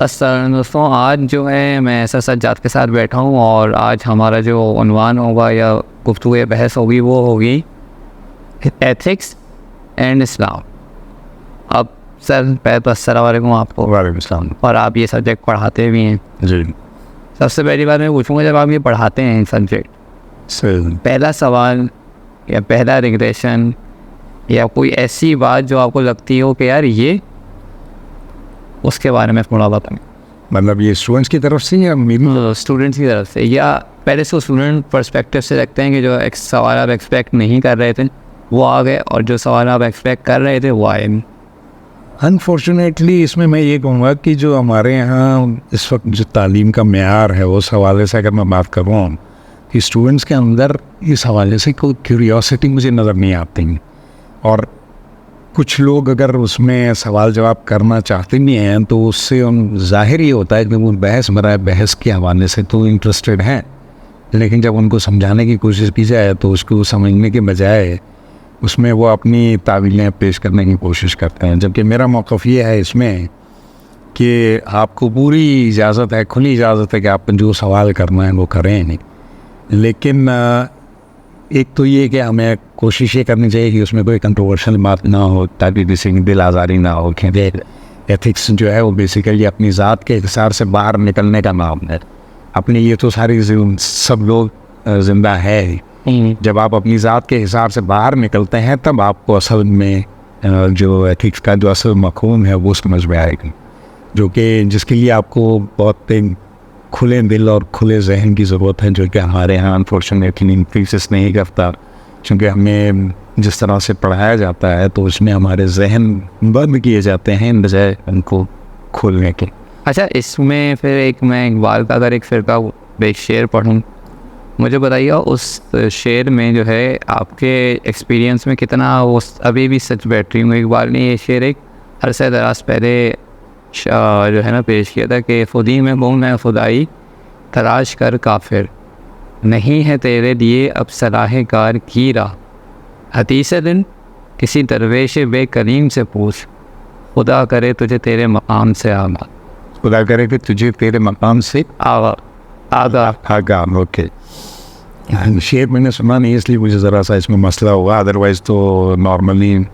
अस्सलाम दोस्तों, आज जो है मैं ऐसा सज्जाद के साथ बैठा हूँ और आज हमारा जो उन्वान होगा या गुफ्तगू या बहस होगी वो होगी एथिक्स एंड इस्लाम। अब सर पहले अस्सलाम वालेकुम आपको। वालेकुम अस्सलाम। और आप ये सब्जेक्ट पढ़ाते भी हैं जी। सबसे पहली बात मैं पूछूंगा, जब आप ये पढ़ाते हैं सब्जेक्ट, पहला सवाल या पहला रिग्रेशन या कोई ऐसी बात जो आपको लगती हो कि यार ये, उसके बारे में थोड़ा बताएं। मतलब ये स्टूडेंट्स की तरफ से या मेरी? स्टूडेंट्स की तरफ से, या पहले से स्टूडेंट पर्सपेक्टिव से रखते हैं कि जो सवाल आप एक्सपेक्ट नहीं कर रहे थे वो आ गए और जो सवाल आप एक्सपेक्ट कर रहे थे वो आए नहीं। अनफॉर्चुनेटली इसमें मैं ये कहूँगा कि जो हमारे यहाँ इस वक्त जो तालीम का मेयार है उस हवाले से अगर मैं बात करूँ कि स्टूडेंट्स के अंदर इस हवाले से कोई क्यूरियोसिटी मुझे नज़र नहीं आती। और कुछ लोग अगर उसमें सवाल जवाब करना चाहते भी हैं तो उससे उन ज़ाहिर ये होता है कि वो बहस भरा है, बहस के हवाले से तो इंटरेस्टेड हैं, लेकिन जब उनको समझाने की कोशिश की जाए तो उसको समझने के बजाय उसमें वो अपनी तावीलें पेश करने की कोशिश करते हैं। जबकि मेरा मौक़िफ़ ये है इसमें कि आपको पूरी इजाज़त है, खुली इजाज़त है कि आप जो सवाल करना है वो करें नहीं, लेकिन एक तो ये कि हमें कोशिश ये करनी चाहिए कि उसमें कोई कंट्रोवर्शियल बात ना हो ताकि किसी की दिल आज़ारी ना हो। एथिक्स जो है वो बेसिकली अपनी ज़ात के हिसाब से बाहर निकलने का नाम है। अपनी ये तो सारी सब लोग ज़िंदा है, जब आप अपनी ज़ात के हिसाब से बाहर निकलते हैं तब आपको असल में जो एथिक्स का जो असल मफ़हूम है वो समझ में आएगा, जो कि जिसके लिए आपको बहुत खुले दिल और खुले जहन की ज़रूरत है, जो कि हमारे यहाँ अनफॉर्चुनेटली इंक्रीज नहीं करता, क्योंकि हमें जिस तरह से पढ़ाया जाता है तो उसमें हमारे जहन बंद किए जाते हैं बजाय उनको खोलने के। अच्छा, इसमें फिर एक मैं इकबाल का अगर एक फ़िरका एक शेर पढ़ूँ, मुझे बताइए उस शेर में जो है आपके एक्सपीरियंस में कितना वो अभी भी सच बैठ रही हूँ। इकबाल ने ये शेर एक अरसे दराज पहले जो है ना पेश किया था कि खुदी में गुम है खुदाई तलाश कर काफिर, नहीं है तेरे लिए अब सलाह कार की राह, हतीसे दिन किसी दरवेश बेकरीम से पूछ, खुदा करे तुझे तेरे मकाम से आगा, खुदा करे कि तुझे तेरे मकाम से आगा। ओके, शेर मैंने सुना नहीं इसलिए मुझे ज़रा सा इसमें मसला हुआ, अदरवाइज़ तो नॉर्मली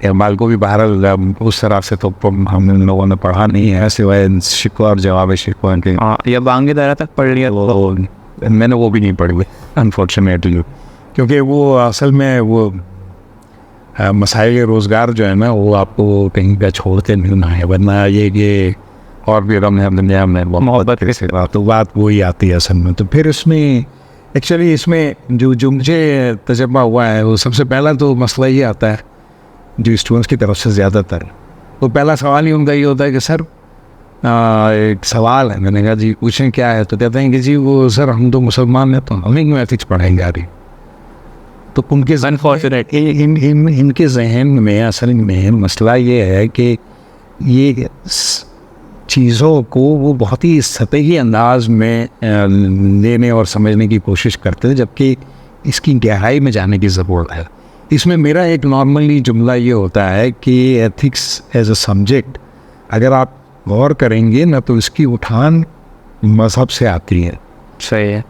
इकबाल को भी बहरहाल उस तरह से तो हम लोगों ने पढ़ा नहीं है सिवाय शिकवा और जवाब शिकवा के। या बांगे दायरा तक पढ़ लिया वो मैंने वो भी नहीं पढ़ी हुई अनफॉर्चुनेटली, क्योंकि वो असल में वो मसाइल रोज़गार जो है ना वो आपको कहीं का छोड़ते नहीं ना है, वरना ये और भी रम है दुनिया में मोहब्बत के सिवा तो बात वही आती है असल में। तो फिर उसमें एक्चुअली इसमें जो मुझे तजर्बा हुआ है वो सबसे पहला तो मसला ये आता है जो स्टूडेंट्स की तरफ से ज़्यादातर, तो पहला सवाल ही उनका ये होता है कि सर एक सवाल है। मैंने कहा जी पूछें क्या है, तो कहते हैं कि जी वो सर हम तो मुसलमान हैं तो हमें क्यों एथिक्स पढ़ाएंगे आ रही। तो उनके अनफॉर्चुनेट इनके जहन में असल में मसला ये है कि ये चीज़ों को वो बहुत ही सतही अंदाज में लेने और समझने की कोशिश करते हैं, जबकि इसकी गहराई में जाने की ज़रूरत है। इसमें मेरा एक नॉर्मली जुमला ये होता है कि एथिक्स एज अ सब्जेक्ट अगर आप गौर करेंगे ना तो इसकी उठान मज़हब से आती है। सही है,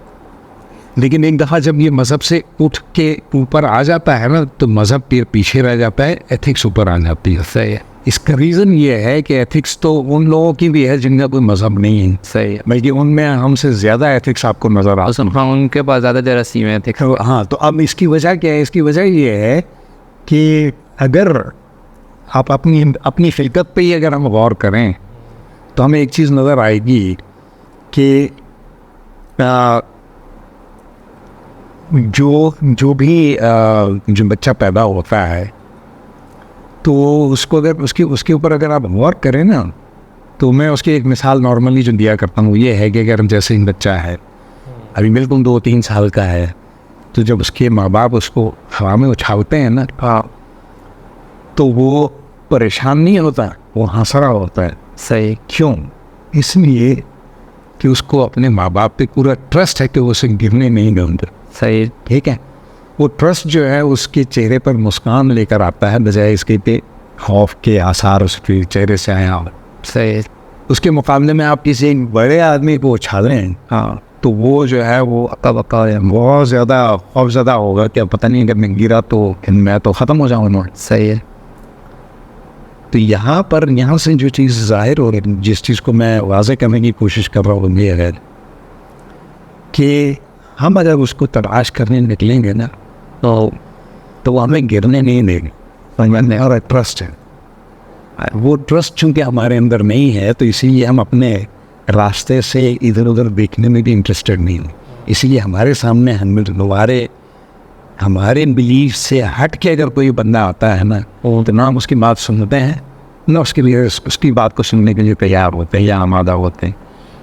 लेकिन एक दफ़ा जब ये मज़हब से उठ के ऊपर आ जाता है ना तो मज़हब पीछे रह जाता है, एथिक्स ऊपर आ जाती है। सही है। इसका रीज़न ये है कि एथिक्स तो उन लोगों की भी है जिनका कोई मज़हब नहीं है। सही है, बल्कि उनमें हमसे ज़्यादा एथिक्स आपको नज़र आता है। हाँ, उनके पास ज़्यादा जरासीम है एथिक्स। हाँ, तो अब इसकी वजह क्या है? इसकी वजह ये है कि अगर आप अपनी फिलकत पे ही अगर हम गौर करें तो हमें एक चीज़ नज़र आएगी कि जो बच्चा पैदा होता है तो उसको अगर उसके ऊपर अगर आप गौर करें ना तो मैं उसकी एक मिसाल नॉर्मली जो दिया करता हूँ ये है कि अगर जैसे ही बच्चा है अभी बिल्कुल 2-3 साल का है तो जब उसके माँ बाप उसको हवा में उछालते हैं ना तो वो परेशान नहीं होता, वो हंस रहा होता है। सही। क्यों? इसलिए कि उसको अपने माँ बाप पे पूरा ट्रस्ट है कि वो उसे गिरने नहीं देंगे। सही, ठीक है। वो ट्रस्ट जो है उसके चेहरे पर मुस्कान लेकर आता है बजाय इसके पे खौफ के आसार उसके चेहरे से आया। सही। उसके मुकाबले में आप किसी एक बड़े आदमी को उछालें, हाँ, तो वो जो है वो पक्का पक्का है। बहुत ज़्यादा खौफज़दा होगा कि अब पता नहीं अगर मैं गिरा तो मैं तो ख़त्म हो जाऊँगा। सही है। तो यहाँ से जो चीज़ ज़ाहिर हो रही, जिस चीज़ को मैं वाज़े करने की कोशिश कर रहा हूँ ये है कि हम अगर उसको तलाश करने निकलेंगे ना तो वो हमें गिरने नहीं देंगे। और ट्रस्ट है, वो ट्रस्ट चूँकि हमारे अंदर नहीं है तो इसीलिए हम अपने रास्ते से इधर उधर देखने में भी इंटरेस्टेड नहीं हैं। इसीलिए हमारे सामने हमारे बिलीफ से हट के अगर कोई बंदा आता है ना तो ना हम उसकी बात सुनते हैं, ना उसके लिए उसकी बात को सुनने के लिए तैयार होते हैं या आमादा होते हैं।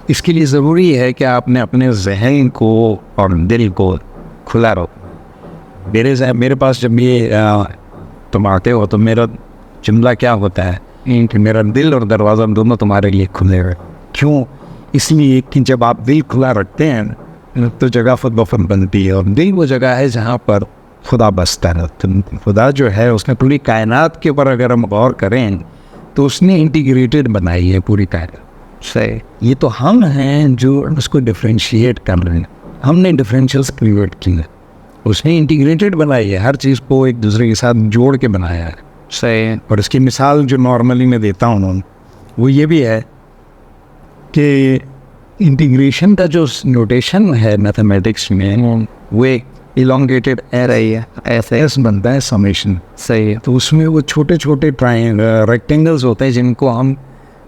इसके लिए ज़रूरी है कि आपने अपने जहन को और दिल को खुला रखो। मेरे पास जब ये तुम आते हो तो मेरा जुमला क्या होता है कि मेरा दिल और दरवाज़ा दोनों तुम्हारे लिए खुले हुए। क्यों? इसलिए कि जब आप दिल खुला रखते हैं तो जगह खुद ब खुद बनती है, और दिल वो जगह है जहाँ पर खुदा बसता है। तो खुदा जो है उसने पूरी कायनात के ऊपर अगर हम गौर करें तो उसने इंटीग्रेटेड बनाई है पूरी कायनात। सही। ये तो हम हैं जो उसको डिफ्रेंशिएट कर रहे हैं, हमने डिफरेंशियल्स क्रिएट किए, उसने इंटीग्रेटेड बनाई है, हर चीज़ को एक दूसरे के साथ जोड़ के बनाया है। सही है। और इसकी मिसाल जो नॉर्मली मैं देता हूँ वो ये भी है कि इंटीग्रेशन का जो नोटेशन है मैथमेटिक्स में वो एक इलोंगेटेड रही है, ऐसे एस बनता है समेशन। सही है। तो उसमें वो छोटे छोटे रेक्टेंगल्स होते हैं जिनको हम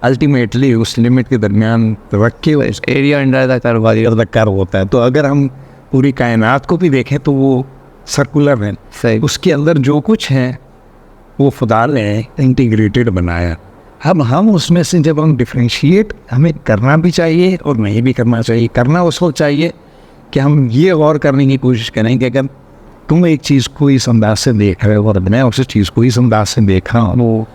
अल्टीमेटली उस लिमिट के दरमियान रख के एरिया अंडर द कर्व कर होता है। तो अगर हम पूरी कायनात को भी देखें तो वो सर्कुलर है। सही। उसके अंदर जो कुछ है वो खुदा ने इंटीग्रेटेड बनाया। अब हम उसमें से जब हम डिफ्रेंशिएट हमें करना भी चाहिए और नहीं भी करना चाहिए। करना उसको चाहिए कि हम ये गौर करने की कोशिश करें कि अगर तुम एक चीज़ को इस अंदाज से देख रहे हो और मैं उस चीज़ को इस अंदाज से देख रहा हूँ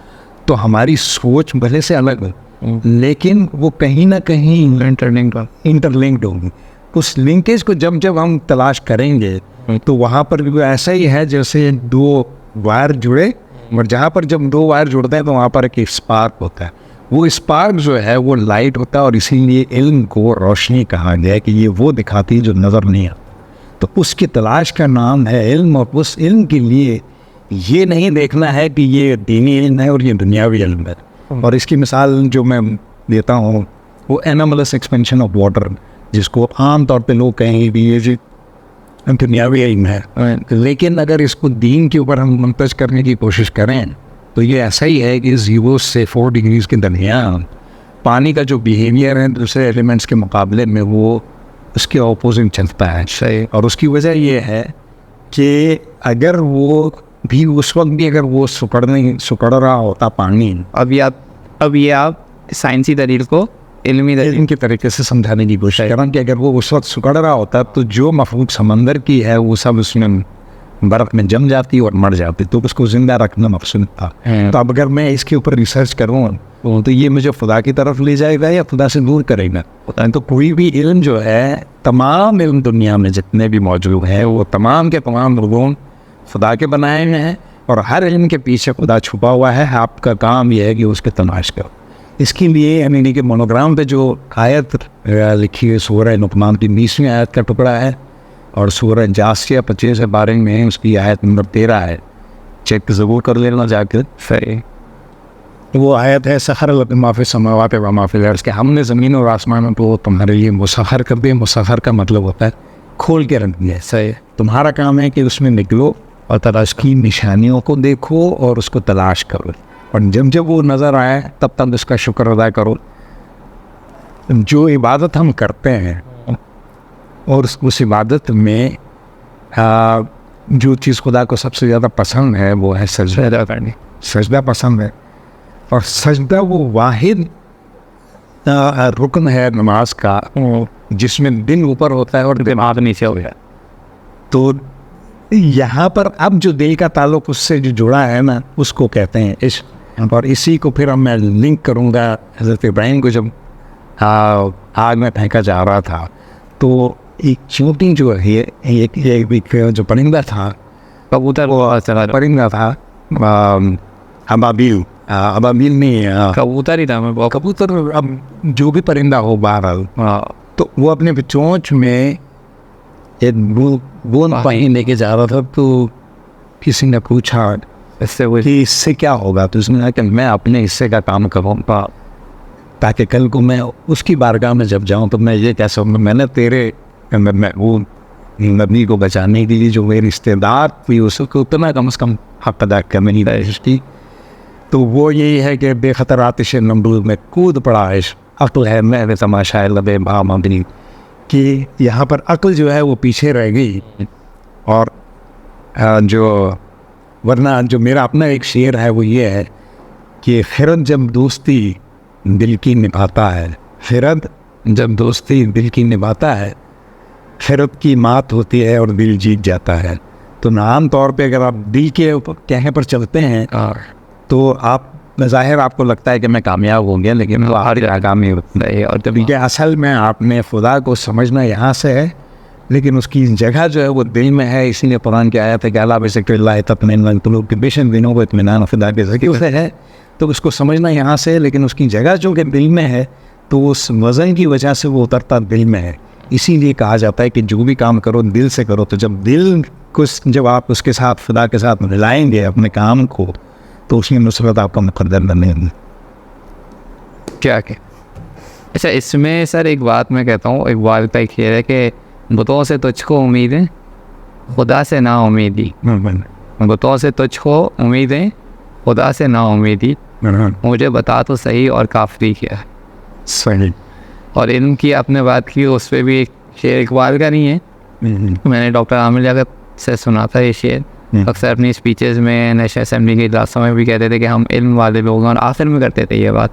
तो हमारी सोच भले से अलग है लेकिन वो कहीं ना कहीं इंटरलिंक्ड होगी। उस लिंकेज को जब जब हम तलाश करेंगे तो वहाँ पर भी ऐसा ही है जैसे दो वायर जुड़े, और जहाँ पर जब दो वायर जुड़ते हैं तो वहाँ पर एक स्पार्क होता है। वो स्पार्क जो है वो लाइट होता है, और इसीलिए इल्म को रोशनी कहा गया है कि ये वो दिखाती है जो नज़र नहीं आता। तो उसकी तलाश का नाम है इल्म, और उस इल्म के लिए ये नहीं देखना है कि ये दीनी इल्म है और ये दुनियावी इल्म है। और इसकी मिसाल जो मैं देता हूँ वो एनोमलस एक्सपेंशन ऑफ वाटर, जिसको आम तौर पे लोग कहेंगे कि ये जो दुनियावी इल्म है, लेकिन अगर इसको दीन के ऊपर हम मुंतज करने की कोशिश करें तो ये ऐसा ही है कि 0 से 4 डिग्रीज़ के दरमियान पानी का जो बिहेवियर है दूसरे एलिमेंट्स के मुकाबले में वो उसके ऑपोजिट चलता है। सही। और उसकी वजह ये है कि अगर वो भी उस वक्त भी अगर वो सुकड़ रहा होता पानी, अब ये आप साइंसी दलील को इल्मी के तरीके से समझाने की कोशिश कर रहा हूँ कि अगर वो उस वक्त सुकड़ रहा होता तो जो मखलूक समंदर की है वो सब उसमें बर्फ़ में जम जाती और मर जाती, तो उसको ज़िंदा रखना मकसूद था। तो अब अगर मैं इसके ऊपर रिसर्च करूँ तो ये मुझे खुदा की तरफ ले जाएगा या खुदा से दूर करेगा। तो कोई भी इल्म जो है, तमाम इल्म दुनिया में जितने भी मौजूद हैं वो तमाम के तमाम लोगों खुदा के बनाए हुए हैं, और हर इल्म के पीछे खुदा छुपा हुआ है। आपका काम यह है कि उसके तलाश करो। इसके लिए यानी कि मोनोग्राम पे जो आयत लिखी है सूरह लुक़मान की 20वीं आयत का टुकड़ा है, और सूरह जासिया 25-12 में उसकी आयत नंबर 13 है। चेक ज़रूर कर लेना जाकर। सही। वो आयत है सखर माफ़ी समावात व माफ़ी अर्ज़ के, हमने ज़मीन और आसमान को तुम्हारे लिए मुसखर कर दिया। मुसखर का मतलब होता है खोल के रख दिया। सही। तुम्हारा काम है कि उसमें निकलो और तलाश की निशानियों को देखो और उसको तलाश करो, और जब जब वो नज़र आए तब तक उसका शुक्र अदा करो। जो इबादत हम करते हैं और उस इबादत में जो चीज़ खुदा को सबसे ज़्यादा पसंद है वो है सजदा करनी। सजदा पसंद है, और सजदा वो वाहिद रुकन है नमाज का जिसमें दिल ऊपर होता है और दिमाग नीचे हो गया। तो यहाँ पर अब जो दिल का ताल्लुक उससे जो जुड़ा है ना उसको कहते हैं इश्क। और इसी को फिर अब मैं लिंक करूँगा हज़रत इब्राहिम को जब आग में फेंका जा रहा था तो एक चींटी जो है एक जो परिंदा था, कबूतर, वो परिंदा था अबाबिल, अब अभी नहीं है। कबूतर ही था मैं बहुत। कबूतर अब जो भी परिंदा हो बहरहाल, तो वो अपने चोंच में एक बूंद पानी लेके जा रहा था, तो किसी ने पूछा इससे वो कि इससे क्या होगा, तो उसने कहा कि मैं अपने हिस्से का काम करूँगा ताकि कल को मैं उसकी बारगाह में जब जाऊँ तो मैं ये कह सकूँ मैंने तेरे मैं वो नबी को बचाने के लिए जो मेरे रिश्तेदार हुई उसको उतना कम से कम हक अदा करने की कोशिश की। तो वो यही है कि बेखतर आतिश नमरूद में कूद पड़ा है, अक्ल है मैं तमाशा लबे बामनी, कि यहाँ पर अक्ल जो है वो पीछे रह गई। और जो वरना जो मेरा अपना एक शेर है वो ये है कि खिरत जब दोस्ती दिल की निभाता है, खिरत जब दोस्ती दिल की निभाता है, खिरत की मात होती है और दिल जीत जाता है। तो आम तौर पे अगर आप दिल के कहने पर चलते हैं तो आप ज़ाहिर आपको लगता है कि मैं कामयाब हो गया, लेकिन वो हर नाकामी होता है। और तभी के असल में आपने खुदा को समझना यहाँ से है, लेकिन उसकी जगह जो है वो दिल में है। इसीलिए कुरान की आयत है कि अल्लाह बेशक तत्मईनुल क़ुलूब के बेशक दिनों को इत्मीनान खुदा के ज़रिए से है। तो उसको समझना यहाँ से है, लेकिन उसकी जगह जो कि दिल में है तो उस वज़न की वजह से वो उतरता दिल में है। इसीलिए कहा जाता है कि जो भी काम करो दिल से करो। तो जब दिल को जब आप उसके साथ खुदा के साथ मिलाएंगे अपने काम को, तो उसमें नुसरत आपका मुकद्दर बनेगी। क्या अच्छा इसमें सर एक बात मैं कहता हूँ, एक बात का खेल है कि बुतों से तुझको उम्मीदें खुदा से ना उम्मीदी, बुतों से तुझको उम्मीदें खुदा से ना उम्मीदी, मुझे बता तो सही और काफरी क्या है। सही। और इनकी आपने बात की उस पर भी एक शेर इकबाल का नहीं है, मैंने डॉक्टर आमिर लियाकत से सुना था ये शेर। अक्सर अपनी स्पीचेज़ में नेशनल असेंबली के इजलासों में भी कहते थे कि हम इल्म वाले लोग हैं, और आखिर में करते थे ये बात।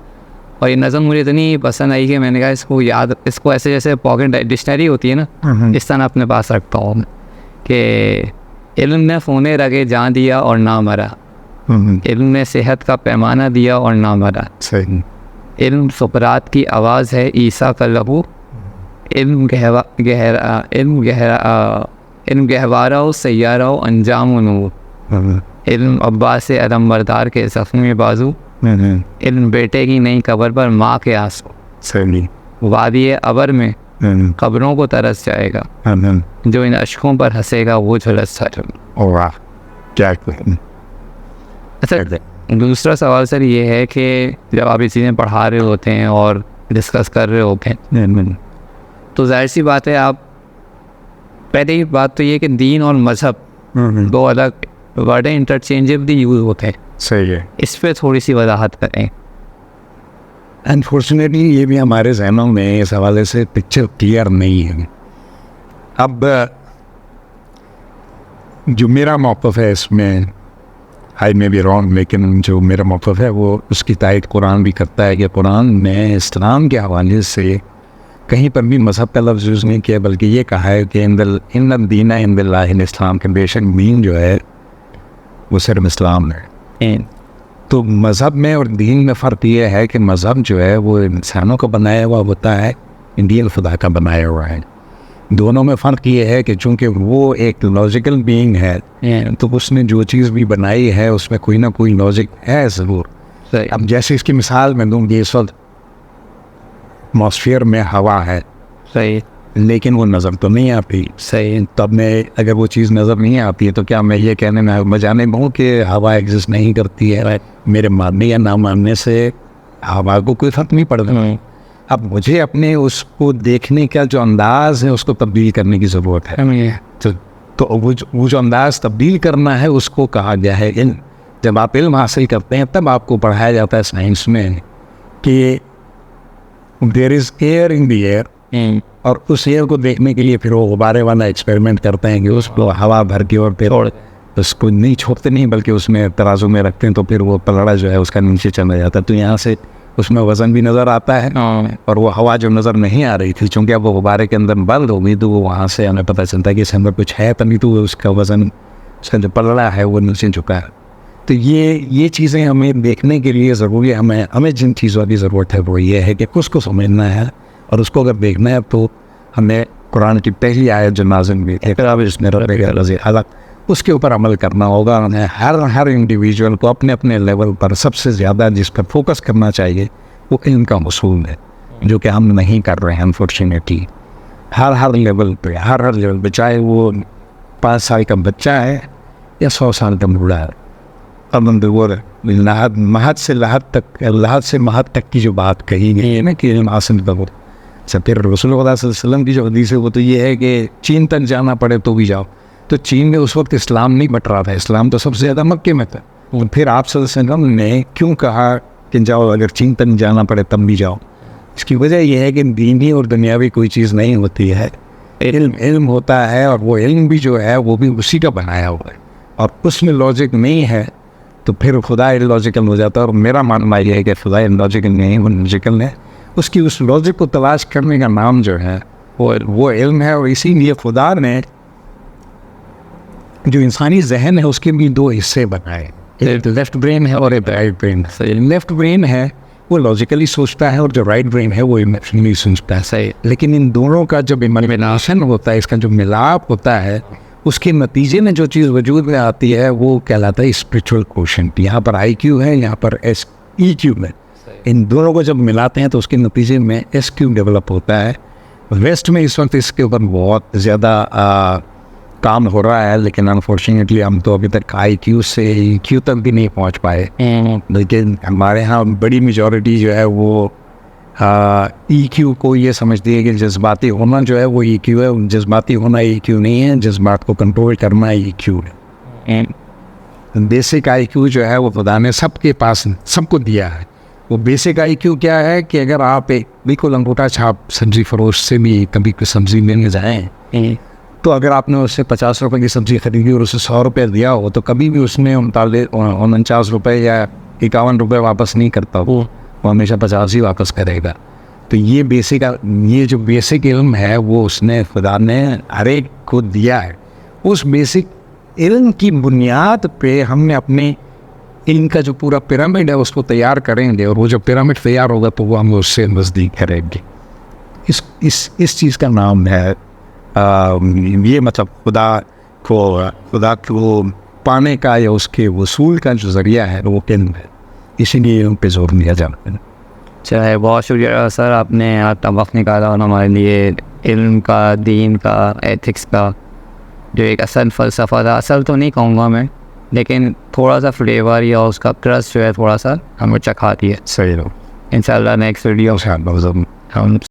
और ये नज़म मुझे इतनी पसंद आई कि मैंने कहा इसको ऐसे जैसे पॉकेट डिक्शनरी होती है ना, इस तरह अपने पास रखता हूँ कि इल्म ने फ़ोने रगे जान दिया और ना मरा, इल्म ने सेहत का पैमाना दिया और ना मरा, सही। इल्म सुकरात की आवाज़ है ईसा का लहू, इल्म गहवारा हो सैयारा हो अंजाम नूर, इल्म अब्बास से अदम बरदार के ज़ख्मी बाजू, इल्म बेटे की नई कब्र पर माँ के आंसू, सही। वादी अबर में कब्रों को तरस जाएगा, जो इन अशकों पर हंसेगा वो झुलस वाह क्या। अच्छा दूसरा सवाल सर ये है कि जब आप ये चीज़ें पढ़ा रहे होते हैं और डिस्कस कर रहे होते हैं, तो जाहिर सी बात है आप पहले ही बात तो ये कि दीन और मज़हब दो अलग वर्ड इंटरचेंजेबली यूज़ होते हैं। सही है। इस पर थोड़ी सी वजाहत करें। अनफॉर्चुनेटली ये भी हमारे जहनों में इस हवाले से पिक्चर क्लियर नहीं है। अब जो मेरा मौक़िफ़ है इसमें, आई मे बी रॉन्ग, लेकिन जो मेरा मौक़िफ़ है वो उसकी तायद कुरान भी करता है कि कुरान ने इस्लाम के हवाले से कहीं पर भी मज़हब का लफ्ज़ यूज़ नहीं किया, बल्कि ये कहा है कि इन दीना इन इस्लाम के बेशक दीन जो है वो सिर्फ इस्लाम है। तो मज़हब में और दीन में फ़र्क ये है कि मज़हब जो है वो इंसानों का बनाया हुआ होता है, दीन खुदा का बनाया हुआ है। दोनों में फ़र्क ये है कि चूँकि वो एक लॉजिकल बीइंग है तो उसने जो चीज़ भी बनाई है उसमें कोई ना कोई लॉजिक है ज़रूर। अब जैसे इसकी मिसाल मैं दूँ, इस वक्त एटमॉस्फेयर में हवा है, सही, लेकिन वो नज़र तो नहीं आती। सही। तब मैं अगर वो चीज़ नज़र नहीं आती है तो क्या मैं ये कहने में बजाने में हूँ कि हवा एग्जिस्ट नहीं करती है? मेरे मानने या ना मानने से हवा को कोई फ़र्क नहीं पड़ता। अब मुझे अपने उसको देखने का जो अंदाज़ है उसको तब्दील करने की ज़रूरत है। तो वो जो अंदाज़ तब्दील करना है उसको कहा गया है इल्म। जब आप इल्म हासिल करते हैं तब आपको पढ़ाया जाता है साइंस में कि there is air in the air, और उस एयर को देखने के लिए फिर वो गुब्बारे वाला एक्सपेरिमेंट करते हैं कि उसको हवा भर के और फिर उसको नहीं छोड़ते नहीं बल्कि उसमें तराजू में रखते हैं, तो फिर वो पलड़ा जो है उसका नीचे चला जाता है। तो यहाँ से उसमें वज़न भी नज़र आता है, और वो हवा जो नज़र नहीं आ रही थी चूँकि अब वो गुब्बारे के अंदर बंद हो गई तो वो वहाँ से हमें पता चलता है कि इसके अंदर कुछ है, तभी तो उसका वज़न, उसका जो पलड़ा है वो नीचे झुका है। तो ये चीज़ें हमें देखने के लिए ज़रूरी है। हमें जिन चीज़ों की ज़रूरत है वो ये है कि उसको समझना है, और उसको अगर देखना है तो हमें कुरान की पहली आयत जो नाज़िल हुई है, उसके ऊपर अमल करना होगा। उन्हें हर इंडिविजुअल को अपने अपने लेवल पर सबसे ज़्यादा जिस पर फोकस करना चाहिए वो इल्म का उसूल है, जो कि हम नहीं कर रहे हैं अनफॉर्चुनेटली। हर लेवल पे चाहे वो 5 साल का बच्चा है या 100 साल का बूढ़ा है। अब हम वो महत से महत तक की जो बात कही गई है ना कि इल्म हासिल करो। फिर रसूलुल्लाह सल्लल्लाहु अलैहि वसल्लम की जो हदीस है वो तो ये है कि चीन तक जाना पड़े तो भी जाओ। तो चीन में उस वक्त इस्लाम नहीं बट रहा था, इस्लाम तो सबसे ज़्यादा मक्के में था। और फिर आप सल्लल्लाहु अलैहि वसल्लम ने क्यों कहा कि जाओ, अगर चीन तक जाना पड़े तब भी जाओ? इसकी वजह यह है कि दीनी और दुनियावी कोई चीज़ नहीं होती है, इल्म होता है। और वो इल्म भी जो है वो भी उसी का बनाया हुआ है, और उसमें लॉजिक नहीं है तो फिर खुदा इलॉजिकल हो जाता है। और मेरा मानना यह है कि खुदा इलॉजिकल नहीं, वो लॉजिकल है। उसकी उस लॉजिक को तलाश करने का नाम जो है वो इल्म है। और इसीलिए खुदा ने जो इंसानी जहन है उसके भी 2 हिस्से बनाए, एक लेफ्ट ब्रेन है और एक राइट ब्रेन है। लेफ्ट ब्रेन है वो लॉजिकली सोचता है और जो राइट ब्रेन है वो इमोशनली सोचता है। सही, लेकिन इन दोनों का जब मिलान होता है, इसका जो मिलाप होता है, उसके नतीजे में जो चीज़ वजूद में आती है वो कहलाता है स्पिरिचुअल क्वोशंट। यहाँ पर IQ है, यहाँ पर EQ है। इन दोनों को जब मिलाते हैं तो उसके नतीजे में SQ डेवलप होता है। वेस्ट में इस वक्त इसके ऊपर बहुत ज़्यादा काम हो रहा है, लेकिन अनफॉर्चुनेटली हम तो अभी तक IQ से EQ तक भी नहीं पहुंच पाए। लेकिन हमारे यहाँ बड़ी मेजॉरिटी जो है वो EQ को ये समझती है कि जज्बाती होना जो है वो EQ है। जज्बाती होना EQ नहीं है, जज्बात को कंट्रोल करना EQ है। बेसिक IQ जो है वो खुदा ने सबके पास सबको दिया है। वो बेसिक IQ क्या है कि अगर आप एक बिल्कुल अंगूठा छाप सब्जी फरोश से भी कभी कोई सब्जी लेने जाएँ तो अगर आपने उससे 50 रुपये की सब्ज़ी खरीदी और उसे 100 रुपये दिया हो तो कभी भी उसने 49 रुपये या 51 रुपये वापस नहीं करता, वो हमेशा 50 ही वापस करेगा। तो ये जो बेसिक इल्म है वो उसने खुदा ने हर एक को दिया है। उस बेसिक इल्म की बुनियाद पे हमने अपने इल्म का जो पूरा पिरामिड है उसको तैयार करेंगे, और वो जो पिरामिड तैयार होगा तो वो हम उससे नज़दीक करेंगे। इस चीज़ का नाम है ये मतलब खुदा को पाने का या उसके वसूल का जो ज़रिया है वो इल्म है। इसीलिए इल्म पे जोर दिया जाता है। चाहे बहुत शुक्रिया सर, आपने आपका वक्त निकाला और हमारे लिए इल्म का, दीन का, एथिक्स का जो एक असल फ़लसफ़ा था, असल तो नहीं कहूँगा मैं, लेकिन थोड़ा सा फ्लेवर या उसका क्रस्ट जो है थोड़ा सा हमें चखा दिया। सही लो, इंशाल्लाह नेक्स्ट वीडियो हम